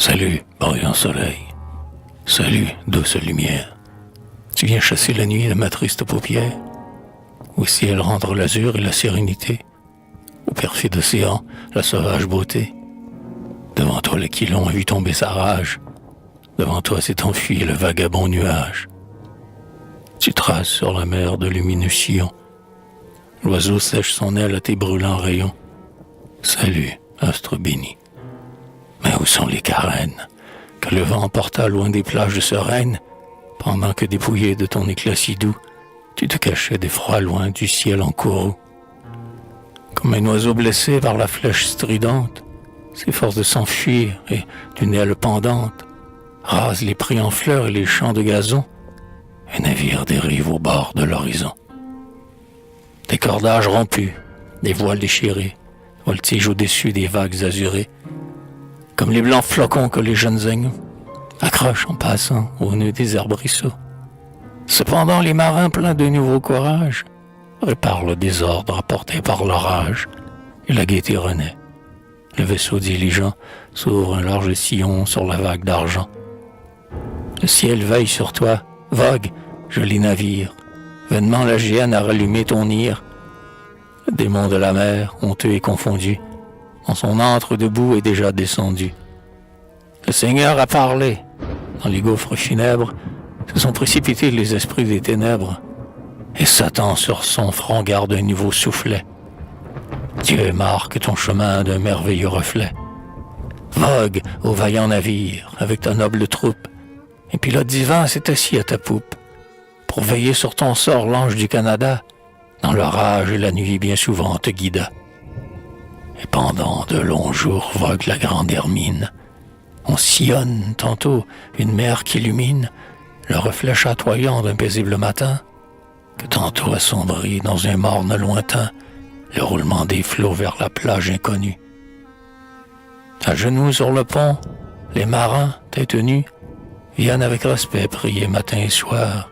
Salut, brillant soleil. Salut, douce lumière. Tu viens chasser la nuit de ma triste paupière? Au ciel rendre l'azur et la sérénité, au perfide océan la sauvage beauté. Devant toi l'aquilon a vu tomber sa rage, devant toi s'est enfui le vagabond nuage. Tu traces sur la mer de lumineux sillons, l'oiseau sèche son aile à tes brûlants rayons. Salut, astre béni. Mais où sont les carènes que le vent emporta loin des plages sereines, pendant que dépouillé de ton éclat si doux, tu te cachais d'effroi loin du ciel en courroux. Comme un oiseau blessé par la flèche stridente, s'efforce de s'enfuir et, d'une aile pendante, rase les prés en fleurs et les champs de gazon, un navire dérive au bord de l'horizon. Des cordages rompus, des voiles déchirées, voltigent au-dessus des vagues azurées, comme les blancs flocons que les jeunes agneaux accrochent en passant au nœud des arbrisseaux. Cependant, les marins pleins de nouveau courage réparent le désordre apporté par l'orage, et la gaieté renaît. Le vaisseau diligent s'ouvre un large sillon sur la vague d'argent. Le ciel veille sur toi, vogue, joli navire. Vainement la géane a rallumé ton ire. Le démon de la mer, honteux et confondu, en son antre debout est déjà descendu. Le Seigneur a parlé. Dans les gouffres funèbres se sont précipités les esprits des ténèbres, et Satan sur son front garde un nouveau soufflet. Dieu marque ton chemin d'un merveilleux reflet. Vogue, ô vaillant navire, avec ta noble troupe, et pilote divin s'est assis à ta poupe. Pour veiller sur ton sort, l'ange du Canada, dans l'orage et la nuit bien souvent te guida. Et pendant de longs jours vogue la grande hermine. On sillonne tantôt une mer qui illumine le reflet chatoyant d'un paisible matin, que tantôt assombrit dans un morne lointain le roulement des flots vers la plage inconnue. À genoux sur le pont, les marins, tête nue, viennent avec respect prier matin et soir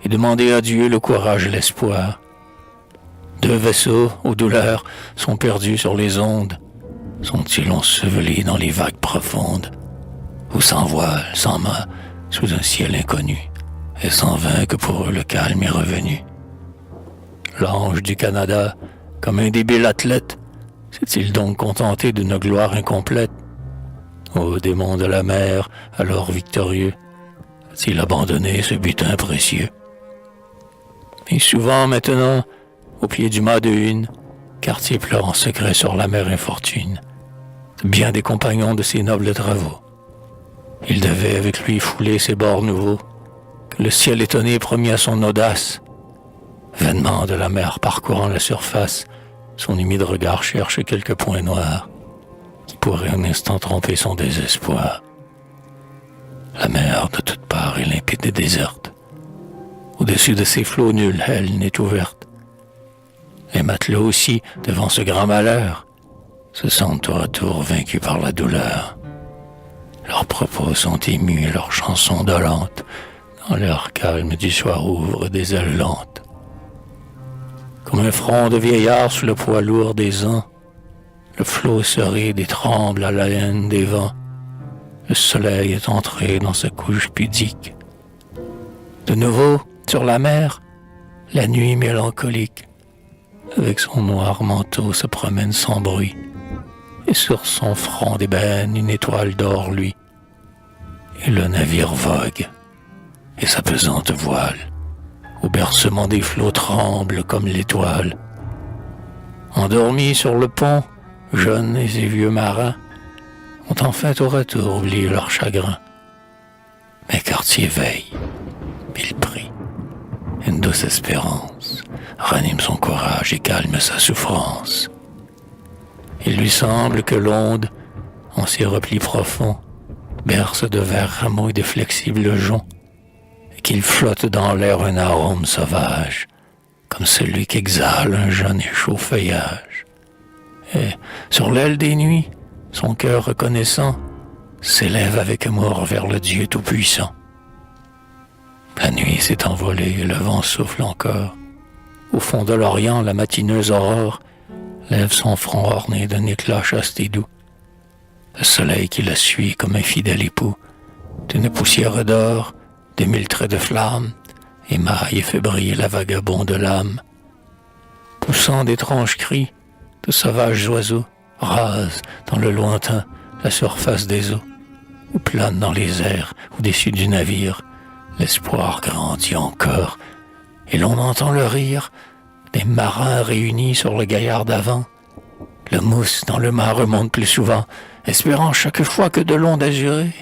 et demander à Dieu le courage et l'espoir. Deux vaisseaux, aux douleurs, sont perdus sur les ondes. Sont-ils ensevelis dans les vagues profondes, ou sans voile, sans mât, sous un ciel inconnu, et sans vain que pour eux le calme est revenu? L'ange du Canada, comme un débile athlète, s'est-il donc contenté d'une gloire incomplète? Ô démon de la mer, alors victorieux, a-t-il abandonné ce butin précieux? Et souvent maintenant, au pied du mât de une, Cartier pleure en secret sur la mer infortune, bien des compagnons de ses nobles travaux. Il devait avec lui fouler ses bords nouveaux, que le ciel étonné promit à son audace. Vainement de la mer parcourant la surface, son humide regard cherche quelques points noirs, qui pourraient un instant tromper son désespoir. La mer de toutes parts est limpide et déserte. Au-dessus de ses flots, nulle aile n'est ouverte. Les matelots aussi, devant ce grand malheur, se sentent tour à tour vaincus par la douleur. Leurs propos sont émus et leurs chansons dolentes, dans l'air calme du soir ouvrent des ailes lentes. Comme un front de vieillard sous le poids lourd des ans, le flot se ride et tremble à la haine des vents. Le soleil est entré dans sa couche pudique. De nouveau, sur la mer, la nuit mélancolique, avec son noir manteau, se promène sans bruit, et sur son front d'ébène une étoile d'or luit. Et le navire vogue, et sa pesante voile, au bercement des flots tremble comme l'étoile. Endormis sur le pont, jeunes et vieux marins ont enfin au retour oublié leur chagrin. Mais Cartier veille, il prie. Une douce espérance ranime son courage et calme sa souffrance. Il lui semble que l'onde, en ses replis profonds, berce de verts rameaux et de flexibles joncs, et qu'il flotte dans l'air un arôme sauvage, comme celui qu'exhale un jeune et chaud feuillage. Et, sur l'aile des nuits, son cœur reconnaissant s'élève avec amour vers le Dieu tout-puissant. La nuit s'est envolée et le vent souffle encore. Au fond de l'Orient, la matineuse aurore lève son front orné d'un éclat chaste et doux. le soleil qui la suit comme un fidèle époux, d'une poussière d'or, des mille traits de flamme, émaille et fait briller la vagabonde l'âme. Poussant d'étranges cris, de sauvages oiseaux rasent dans le lointain la surface des eaux, ou planent dans les airs au-dessus du navire. L'espoir grandit encore, et l'on entend le rire des marins réunis sur le gaillard d'avant. Le mousse dans le mât remonte plus souvent, espérant chaque fois que de l'onde azurée,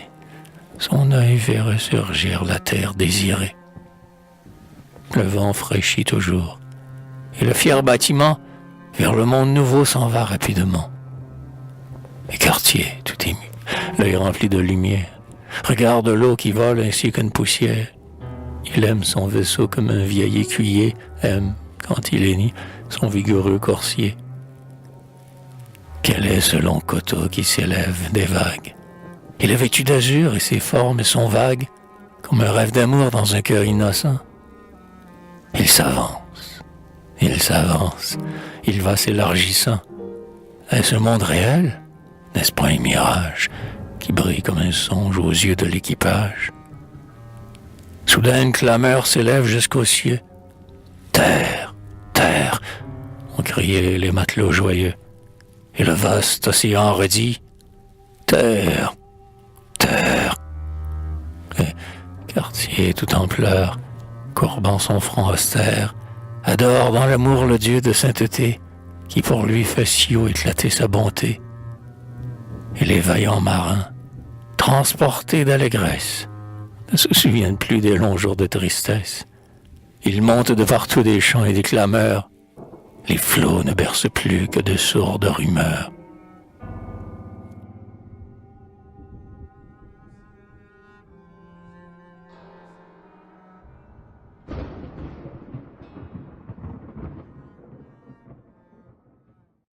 son œil verrait surgir la terre désirée. Le vent fraîchit toujours, et le fier bâtiment vers le monde nouveau s'en va rapidement. Et Cartier, tout ému, l'œil rempli de lumière, regarde l'eau qui vole ainsi qu'une poussière. Il aime son vaisseau comme un vieil écuyer aime, quand il est nu, son vigoureux corsier. Quel est ce long coteau qui s'élève des vagues? Il est vêtu d'azur et ses formes sont vagues, comme un rêve d'amour dans un cœur innocent. Il s'avance, il va s'élargissant. Est-ce un monde réel? N'est-ce pas un mirage qui brille comme un songe aux yeux de l'équipage? Soudain, une clameur s'élève jusqu'aux cieux. Terre, terre, ont crié les matelots joyeux. Et le vaste océan redit, terre, terre. Et Cartier, tout en pleurs, courbant son front austère, adore dans l'amour le Dieu de sainteté, qui pour lui fait si haut éclater sa bonté. Et les vaillants marins, transportés d'allégresse, ne se souviennent plus des longs jours de tristesse. Ils montent de partout des chants et des clameurs. Les flots ne bercent plus que de sourdes rumeurs.